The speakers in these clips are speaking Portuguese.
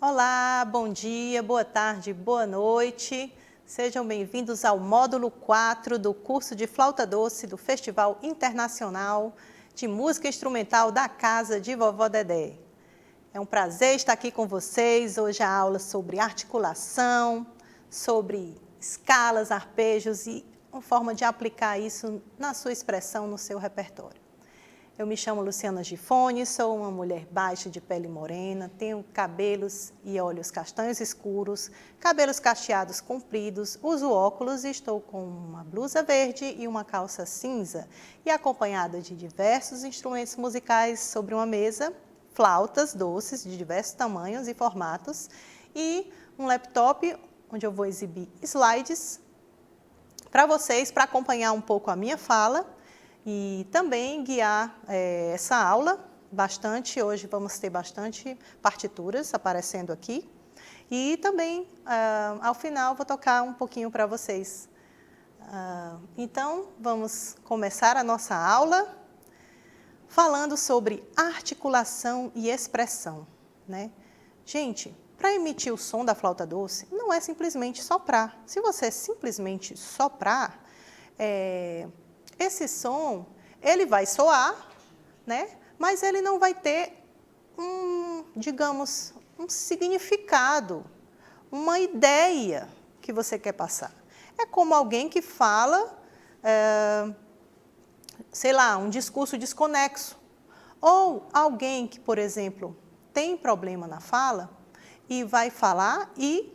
Olá, bom dia, boa tarde, boa noite. Sejam bem-vindos ao módulo 4 do curso de flauta doce do Festival Internacional de Música Instrumental da Casa de Vovó Dedé. É um prazer estar aqui com vocês. Hoje a aula sobre articulação, sobre escalas, arpejos e uma forma de aplicar isso na sua expressão, no seu repertório. Eu me chamo Luciana Gifone, sou uma mulher baixa de pele morena, tenho cabelos e olhos castanhos escuros, cabelos cacheados compridos, uso óculos e estou com uma blusa verde e uma calça cinza e acompanhada de diversos instrumentos musicais sobre uma mesa, flautas doces de diversos tamanhos e formatos e um laptop onde eu vou exibir slides para vocês, para acompanhar um pouco a minha fala e também guiar essa aula bastante. Hoje vamos ter bastante partituras aparecendo aqui. E também, ao final, vou tocar um pouquinho para vocês. Então, vamos começar a nossa aula falando sobre articulação e expressão, né? Gente, para emitir o som da flauta doce, não é simplesmente soprar. Se você simplesmente soprar, esse som, ele vai soar, né? Mas ele não vai ter digamos, um significado, uma ideia que você quer passar. É como alguém que fala, sei lá, um discurso desconexo. Ou alguém que, por exemplo, tem problema na fala e vai falar e...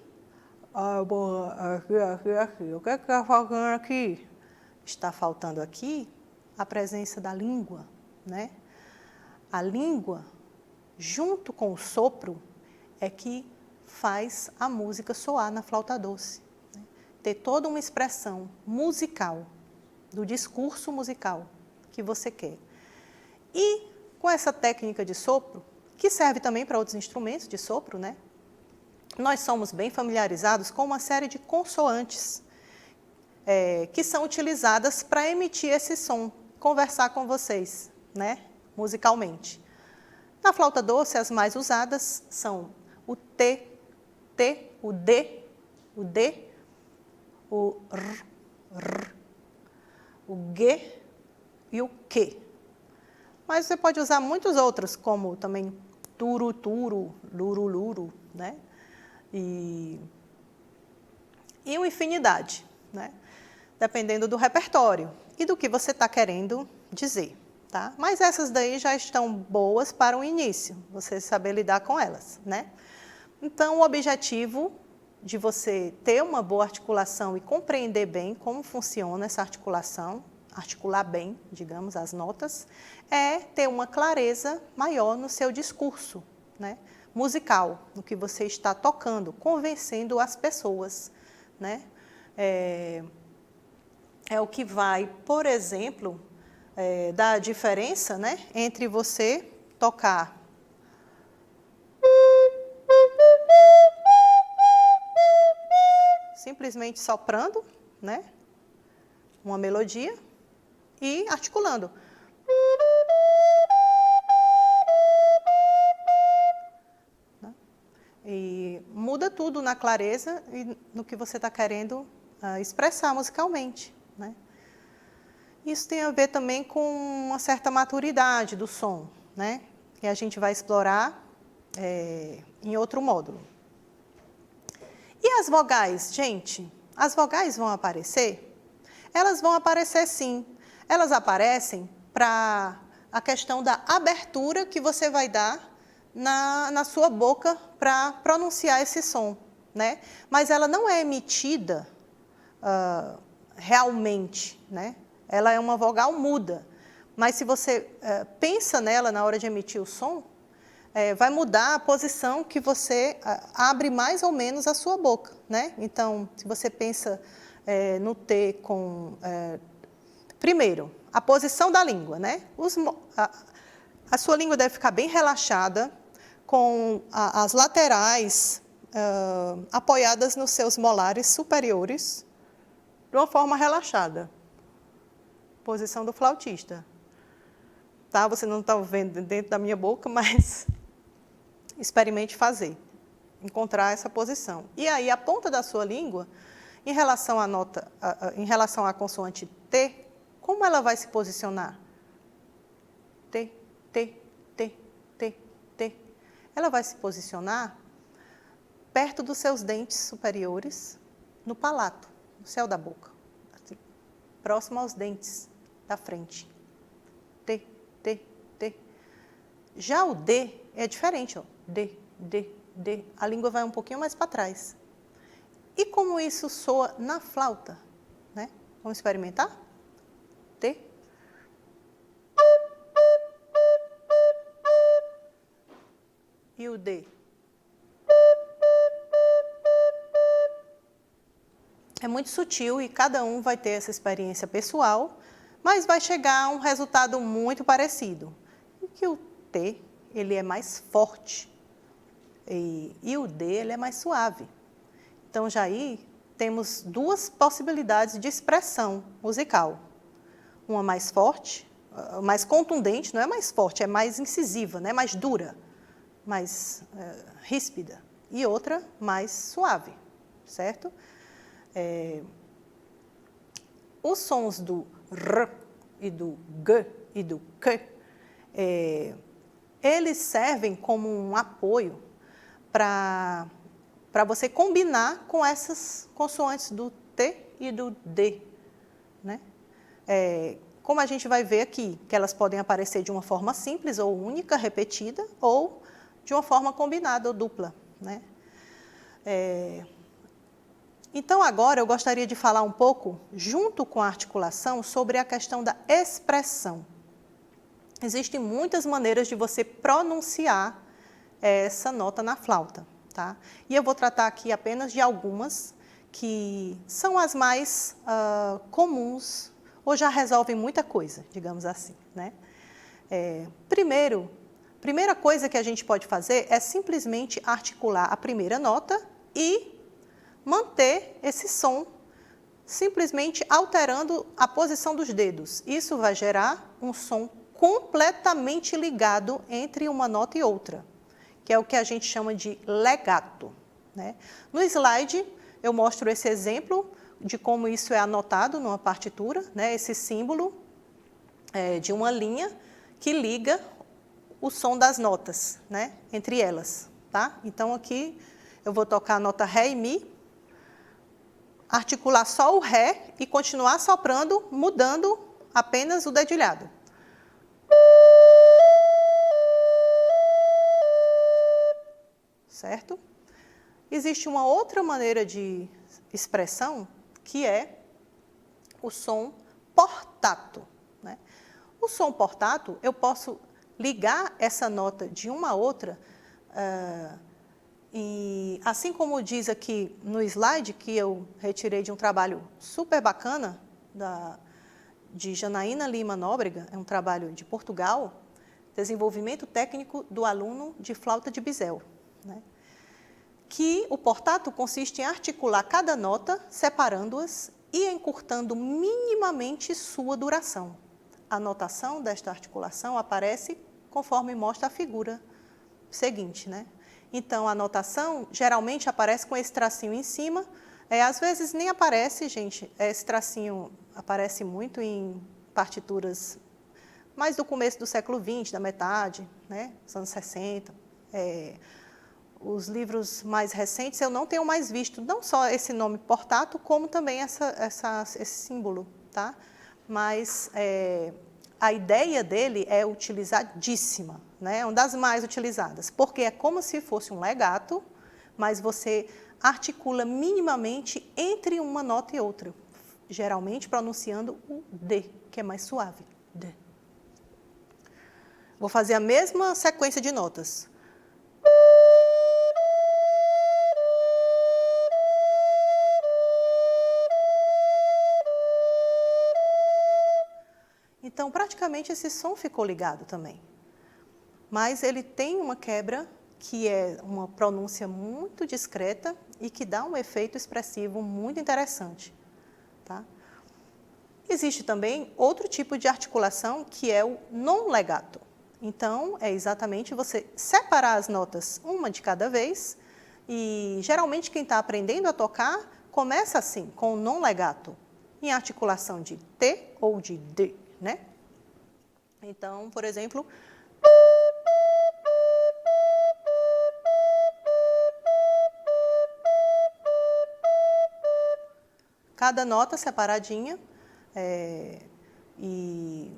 o que está faltando aqui? Está faltando aqui a presença da língua, né? A língua, junto com o sopro, é que faz a música soar na flauta doce, né? Ter toda uma expressão musical, do discurso musical que você quer. E com essa técnica de sopro, que serve também para outros instrumentos de sopro, né? Nós somos bem familiarizados com uma série de consoantes, que são utilizadas para emitir esse som, conversar com vocês, né, musicalmente. Na flauta doce, as mais usadas são o T, o D, o R, o G e o Q. Mas você pode usar muitos outros, como também turu, luru, né, e uma infinidade, né? Dependendo do repertório e do que você está querendo dizer, tá? Mas essas daí já estão boas para o início, você saber lidar com elas, né? Então, o objetivo de você ter uma boa articulação e compreender bem como funciona essa articulação, articular bem, digamos, as notas, é ter uma clareza maior no seu discurso, né, musical, no que você está tocando, convencendo as pessoas, né? É o que vai, por exemplo, dar a diferença, né, entre você tocar simplesmente soprando, né, uma melodia e articulando. E muda tudo na clareza e no que você está querendo expressar musicalmente, né? Isso tem a ver também com uma certa maturidade do som, né? Que a gente vai explorar em outro módulo. E as vogais, gente? As vogais vão aparecer? Elas vão aparecer sim. Elas aparecem para a questão da abertura que você vai dar na sua boca para pronunciar esse som, né? Mas ela não é emitida realmente, né? Ela é uma vogal muda, mas se você pensa nela na hora de emitir o som, vai mudar a posição que você abre mais ou menos a sua boca, né? Então, se você pensa no T com... primeiro, a posição da língua, né? A sua língua deve ficar bem relaxada, com as laterais apoiadas nos seus molares superiores, de uma forma relaxada. Posição do flautista. Tá? Você não está vendo dentro da minha boca, mas experimente fazer. encontrar essa posição. E aí, a ponta da sua língua, em relação à nota, em relação à consoante T, como ela vai se posicionar? T, T, T, T, T. Ela vai se posicionar perto dos seus dentes superiores, no palato, no céu da boca, assim, próximo aos dentes da frente. T, T, T. Já o D é diferente, ó. D, D, D. A língua vai um pouquinho mais para trás. E como isso soa na flauta, né? Vamos experimentar? T. E o D. É muito sutil e cada um vai ter essa experiência pessoal, mas vai chegar a um resultado muito parecido. E que o T, ele é mais forte e o D, ele é mais suave. Então, já aí temos duas possibilidades de expressão musical. Uma mais forte, mais contundente, não é mais forte, é mais incisiva, né? Mais dura, mais ríspida. E outra mais suave, certo? Os sons do R e do G e do K, eles servem como um apoio para você combinar com essas consoantes do T e do D, né? Como a gente vai ver aqui, que elas podem aparecer de uma forma simples ou única, repetida, ou de uma forma combinada ou dupla, né? Então, agora eu gostaria de falar um pouco, junto com a articulação, sobre a questão da expressão. Existem muitas maneiras de você pronunciar essa nota na flauta, tá? E eu vou tratar aqui apenas de algumas que são as mais comuns, ou já resolvem muita coisa, digamos assim, né? Primeira coisa que a gente pode fazer é simplesmente articular a primeira nota e manter esse som, simplesmente alterando a posição dos dedos. Isso vai gerar um som completamente ligado entre uma nota e outra, que é o que a gente chama de legato, né? No slide, eu mostro esse exemplo de como isso é anotado numa partitura, né? Esse símbolo de uma linha que liga o som das notas, né? Entre elas, tá? Então, aqui eu vou tocar a nota Ré e Mi, articular só o Ré e continuar soprando, mudando apenas o dedilhado. Certo? Existe uma outra maneira de expressão, que é o som portato, né? O som portato, eu posso ligar essa nota de uma a outra, e assim como diz aqui no slide, que eu retirei de um trabalho super bacana, de Janaína Lima Nóbrega, é um trabalho de Portugal, desenvolvimento técnico do aluno de flauta de bisel, né? Que o portato consiste em articular cada nota, separando-as e encurtando minimamente sua duração. A notação desta articulação aparece conforme mostra a figura seguinte, né? Então, a notação geralmente aparece com esse tracinho em cima, às vezes nem aparece, gente, esse tracinho aparece muito em partituras mais do começo do século XX, da metade, né, dos anos 60. Os livros mais recentes eu não tenho mais visto, não só esse nome portato, como também esse símbolo, tá? Mas a ideia dele é utilizadíssima, né? É uma das mais utilizadas, porque é como se fosse um legato, mas você articula minimamente entre uma nota e outra, geralmente pronunciando o D, que é mais suave. D. Vou fazer a mesma sequência de notas. Então, praticamente, esse som ficou ligado também. Mas ele tem uma quebra que é uma pronúncia muito discreta e que dá um efeito expressivo muito interessante, tá? Existe também outro tipo de articulação, que é o non legato. Então, é exatamente você separar as notas uma de cada vez E geralmente quem está aprendendo a tocar começa assim, com o non legato, em articulação de T ou de D, né? Então, por exemplo, cada nota separadinha, e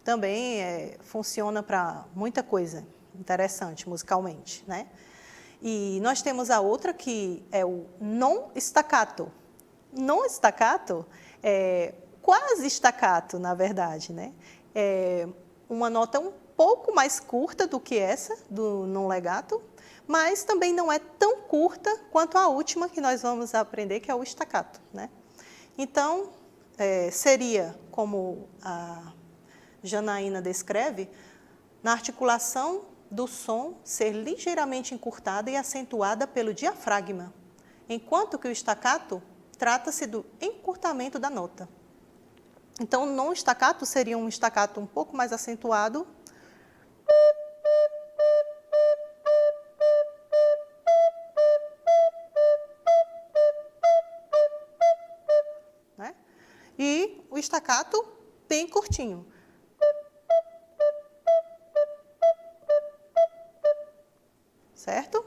também funciona para muita coisa interessante musicalmente, né? E nós temos a outra que é o non staccato. Non staccato é quase staccato, na verdade, né? É uma nota um pouco mais curta do que essa, do non legato, mas também não é tão curta quanto a última que nós vamos aprender, que é o staccato, né? Então, seria, como a Janaína descreve, na articulação do som ser ligeiramente encurtada e acentuada pelo diafragma, enquanto que o staccato trata-se do encurtamento da nota. Então, o non staccato seria um staccato um pouco mais acentuado, né? E o staccato bem curtinho. Certo?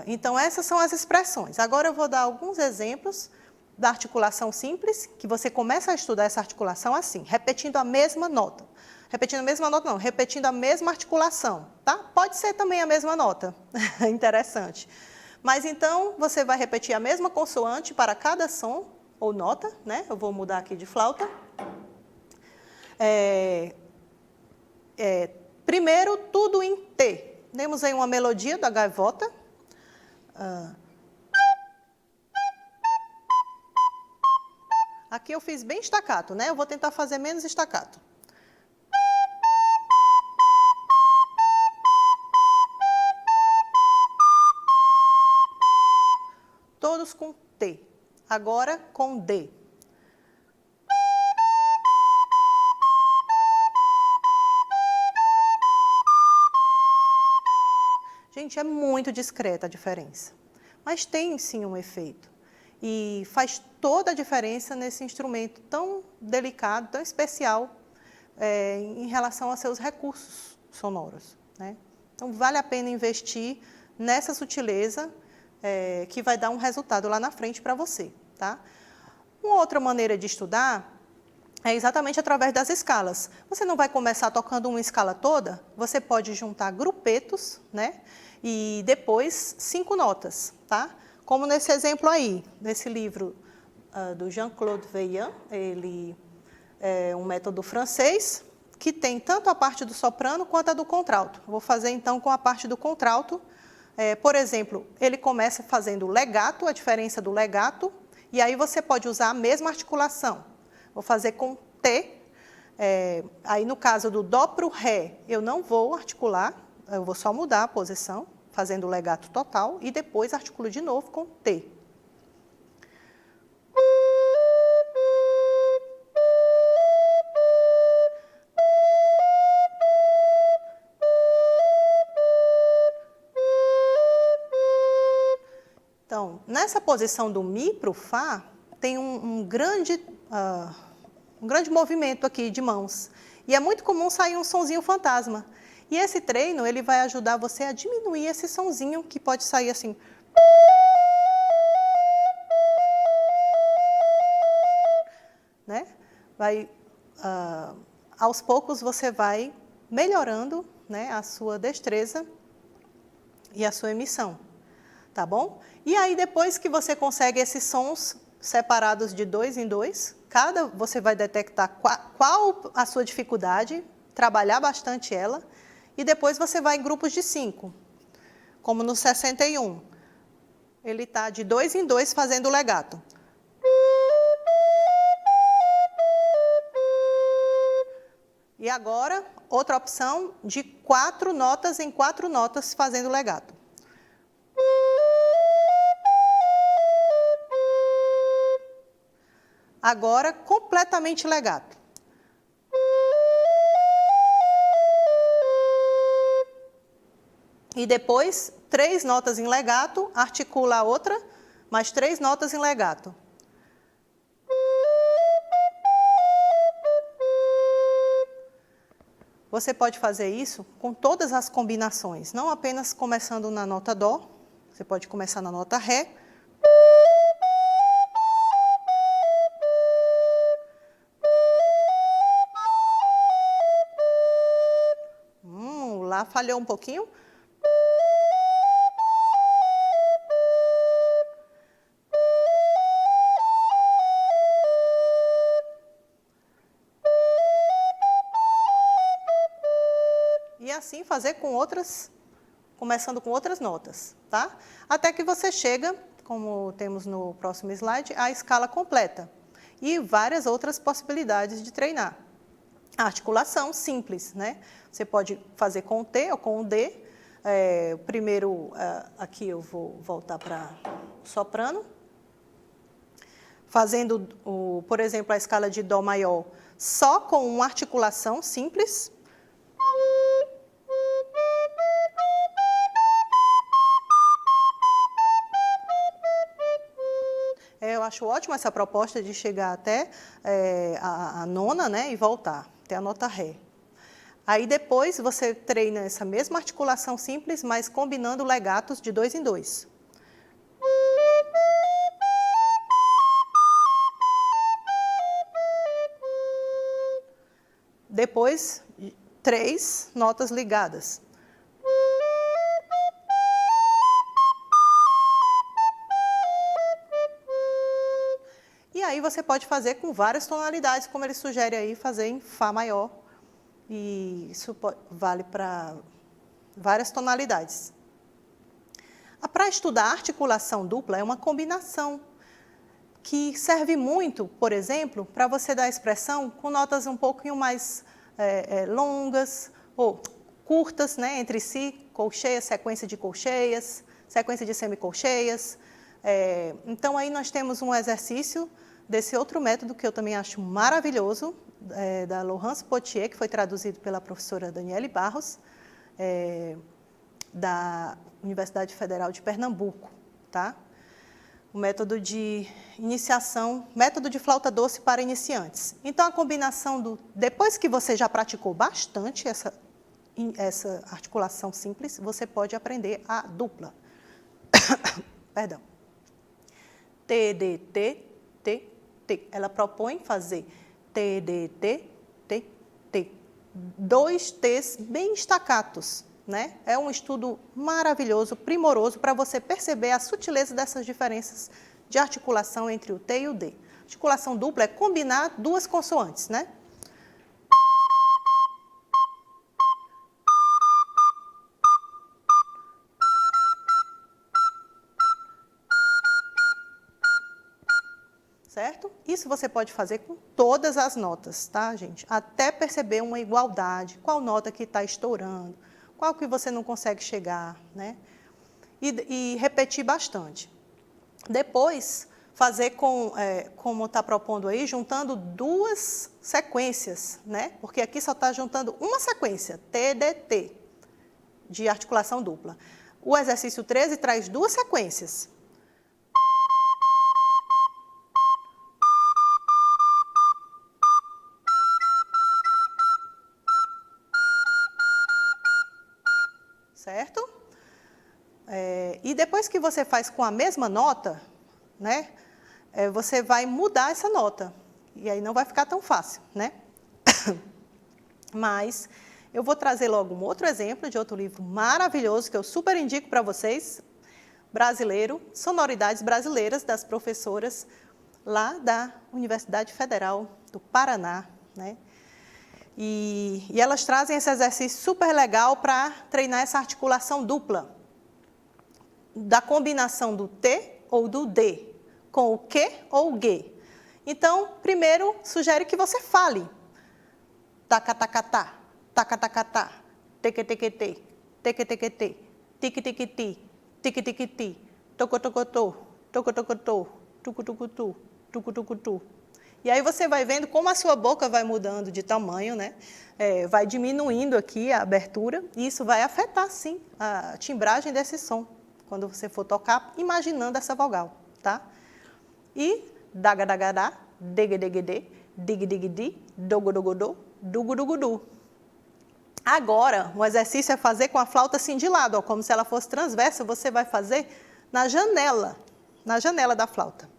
Então, essas são as expressões. Agora eu vou dar alguns exemplos da articulação simples, que você começa a estudar essa articulação assim, repetindo a mesma nota. Repetindo a mesma nota não, repetindo a mesma articulação, tá? Pode ser também a mesma nota, interessante. Mas então, você vai repetir a mesma consoante para cada som ou nota, né? Eu vou mudar aqui de flauta. Primeiro, tudo em T. Temos aí uma melodia da gaivota. Aqui eu fiz bem staccato, né? Eu vou tentar fazer menos staccato. Todos com T. Agora com D. Gente, é muito discreta a diferença, mas tem sim um efeito. E faz toda a diferença nesse instrumento tão delicado, tão especial, em relação a seus recursos sonoros, né? Então, vale a pena investir nessa sutileza, que vai dar um resultado lá na frente para você, tá? Uma outra maneira de estudar é exatamente através das escalas. Você não vai começar tocando uma escala toda, você pode juntar grupetos, né? E depois 5 notas, tá? Como nesse exemplo aí, nesse livro do Jean-Claude Veillant, ele é um método francês que tem tanto a parte do soprano quanto a do contralto. Vou fazer então com a parte do contralto. Por exemplo, ele começa fazendo legato, a diferença do legato, e aí você pode usar a mesma articulação. Vou fazer com T, aí no caso do Dó para o Ré, eu não vou articular, eu vou só mudar a posição, fazendo o legato total, e depois articulo de novo com T. Então, nessa posição do Mi para o Fá, tem um grande movimento aqui de mãos. E é muito comum sair um sonzinho fantasma. E esse treino, ele vai ajudar você a diminuir esse sonzinho que pode sair assim. Né? Aos poucos você vai melhorando, né, a sua destreza e a sua emissão, tá bom? E aí depois que você consegue esses sons separados de 2 em 2, você vai detectar qual a sua dificuldade, trabalhar bastante ela, e depois você vai em grupos de 5, como no 61. Ele está de 2 em 2 fazendo o legato. E agora, outra opção de 4 notas em 4 notas fazendo legato. Agora, completamente legato. E depois, 3 notas em legato, articula a outra, mais 3 notas em legato. Você pode fazer isso com todas as combinações, não apenas começando na nota Dó, você pode começar na nota Ré. Lá falhou um pouquinho. E assim fazer com outras, começando com outras notas, tá? Até que você chega, como temos no próximo slide, à escala completa. E várias outras possibilidades de treinar. A articulação simples, né? Você pode fazer com o T ou com o D. Primeiro, aqui eu vou voltar para soprano. Fazendo, por exemplo, a escala de Dó maior só com uma articulação simples. Eu acho ótima essa proposta de chegar até a nona, né, e voltar, até a nota Ré. Aí depois você treina essa mesma articulação simples, mas combinando legatos de 2 em 2. Depois, 3 notas ligadas. E aí você pode fazer com várias tonalidades, como ele sugere aí, fazer em Fá maior. E isso vale para várias tonalidades. Para estudar articulação dupla é uma combinação que serve muito, por exemplo, para você dar expressão com notas um pouquinho mais longas ou curtas, né, entre si, colcheias, sequência de colcheias, sequência de semicolcheias. Então aí nós temos um exercício desse outro método que eu também acho maravilhoso, da Laurence Pottier, que foi traduzido pela professora Daniele Barros, da Universidade Federal de Pernambuco, tá? O método de iniciação, método de flauta doce para iniciantes. Então, a combinação depois que você já praticou bastante essa articulação simples, você pode aprender a dupla. Perdão. T, D, T, T, T. Ela propõe fazer T, D, T, T, T. 2 T's bem estacatos, né? É um estudo maravilhoso, primoroso, para você perceber a sutileza dessas diferenças de articulação entre o T e o D. Articulação dupla é combinar 2 consoantes, né? Certo? Isso você pode fazer com todas as notas, tá, gente? Até perceber uma igualdade, qual nota que está estourando, qual que você não consegue chegar, né? E repetir bastante. Depois, fazer como está propondo aí, juntando 2 sequências, né? Porque aqui só está juntando uma sequência, T, D, T, de articulação dupla. O exercício 13 traz 2 sequências. Certo? E depois que você faz com a mesma nota, né, você vai mudar essa nota. E aí não vai ficar tão fácil, né? Mas eu vou trazer logo um outro exemplo de outro livro maravilhoso que eu super indico para vocês, brasileiro, Sonoridades Brasileiras, das professoras lá da Universidade Federal do Paraná, né? E elas trazem esse exercício super legal para treinar essa articulação dupla, da combinação do T ou do D, com o Q ou o G. Então, primeiro, sugere que você fale. Taca-taca-tá, taca-taca-tá, teque-teque-te, teque-teque-te, tique-tique-ti, tique-tique-ti, toco-toco-tô, toco-toco-tô, tucu-tucu-tu, tucu-tucu-tu. E aí você vai vendo como a sua boca vai mudando de tamanho, né? Vai diminuindo aqui a abertura, e isso vai afetar, sim, a timbragem desse som, quando você for tocar, imaginando essa vogal, tá? E dagadagada, degedegede, digdigidi, dogodogodô, dugudugudu. Agora, o exercício é fazer com a flauta assim de lado, ó, como se ela fosse transversa, você vai fazer na janela da flauta.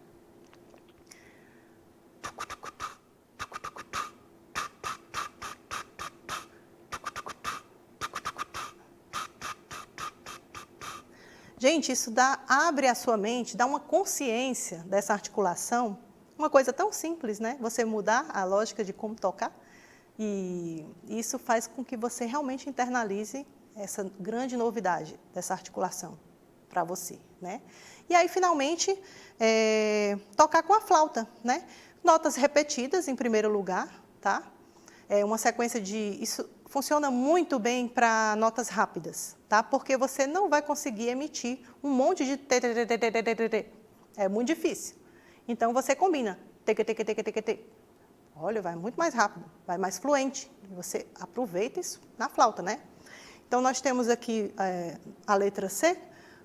Gente, isso abre a sua mente, dá uma consciência dessa articulação, uma coisa tão simples, né? Você mudar a lógica de como tocar, e isso faz com que você realmente internalize essa grande novidade dessa articulação para você, né? E aí, finalmente, tocar com a flauta, né? Notas repetidas, em primeiro lugar, tá? Uma sequência isso funciona muito bem para notas rápidas, tá? Porque você não vai conseguir emitir um monte de tê. É muito difícil. Então, você combina. Tê. Olha, vai muito mais rápido, vai mais fluente. Você aproveita isso na flauta, né? Então, nós temos aqui a letra C,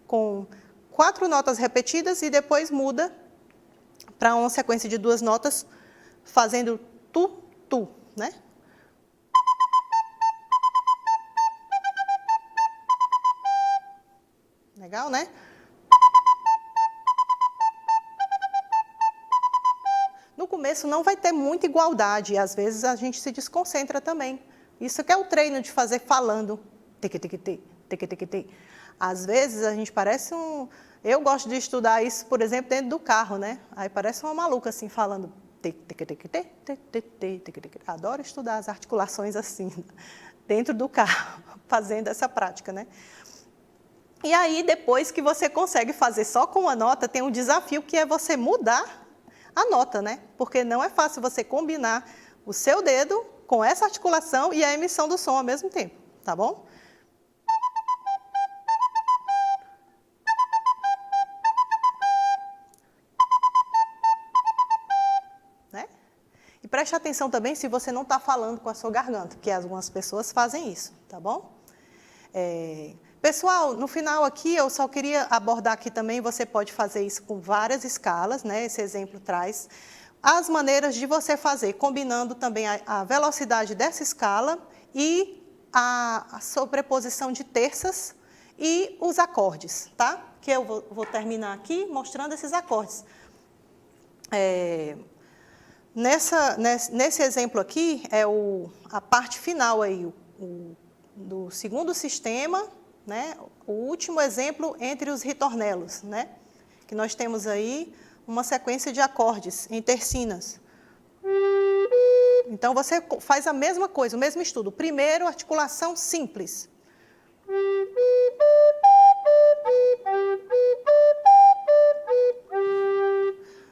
com 4 notas repetidas e depois muda para uma sequência de 2 notas, fazendo tu, né? Legal, né? No começo não vai ter muita igualdade, e às vezes a gente se desconcentra também. Isso que é o treino de fazer falando. Tê. Às vezes a gente parece um... Eu gosto de estudar isso, por exemplo, dentro do carro, né? Aí parece uma maluca assim, falando... Adoro estudar as articulações assim, dentro do carro, fazendo essa prática, né? E aí, depois que você consegue fazer só com uma nota, tem um desafio que é você mudar a nota, né? Porque não é fácil você combinar o seu dedo com essa articulação e a emissão do som ao mesmo tempo, tá bom? Né? E preste atenção também se você não está falando com a sua garganta, porque algumas pessoas fazem isso, tá bom? Pessoal, no final aqui, eu só queria abordar aqui também, você pode fazer isso com várias escalas, né? Esse exemplo traz as maneiras de você fazer, combinando também a velocidade dessa escala e a sobreposição de terças e os acordes, tá? Que eu vou terminar aqui mostrando esses acordes. Nesse exemplo aqui, a parte final aí, do segundo sistema, né? O último exemplo entre os ritornelos, né? Que nós temos aí uma sequência de acordes em tercinas. Então, você faz a mesma coisa, o mesmo estudo. Primeiro, articulação simples.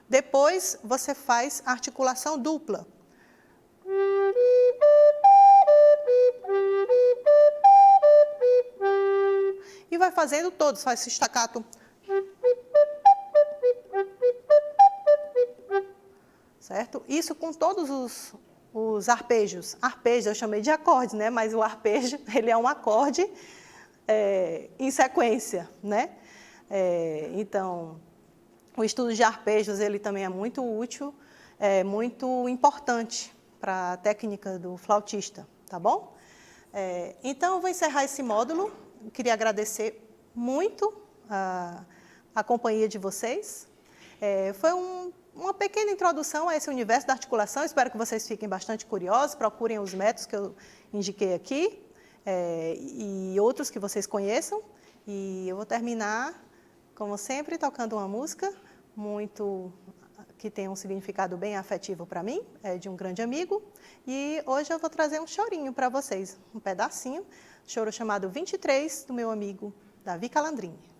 Depois, você faz a articulação dupla. E vai fazendo todos, faz esse staccato. Certo? Isso com todos os arpejos. Arpejos eu chamei de acordes, né? Mas o arpejo, ele é um acorde em sequência, né? Então, o estudo de arpejos, ele também é muito útil, muito importante para a técnica do flautista, tá bom? Então, eu vou encerrar esse módulo. Eu queria agradecer muito a companhia de vocês. Foi uma pequena introdução a esse universo da articulação. Espero que vocês fiquem bastante curiosos, procurem os métodos que eu indiquei aqui e outros que vocês conheçam. E eu vou terminar, como sempre, tocando uma música que tem um significado bem afetivo para mim, de um grande amigo. E hoje eu vou trazer um chorinho para vocês, um pedacinho, choro chamado 23, do meu amigo Davi Calandrini.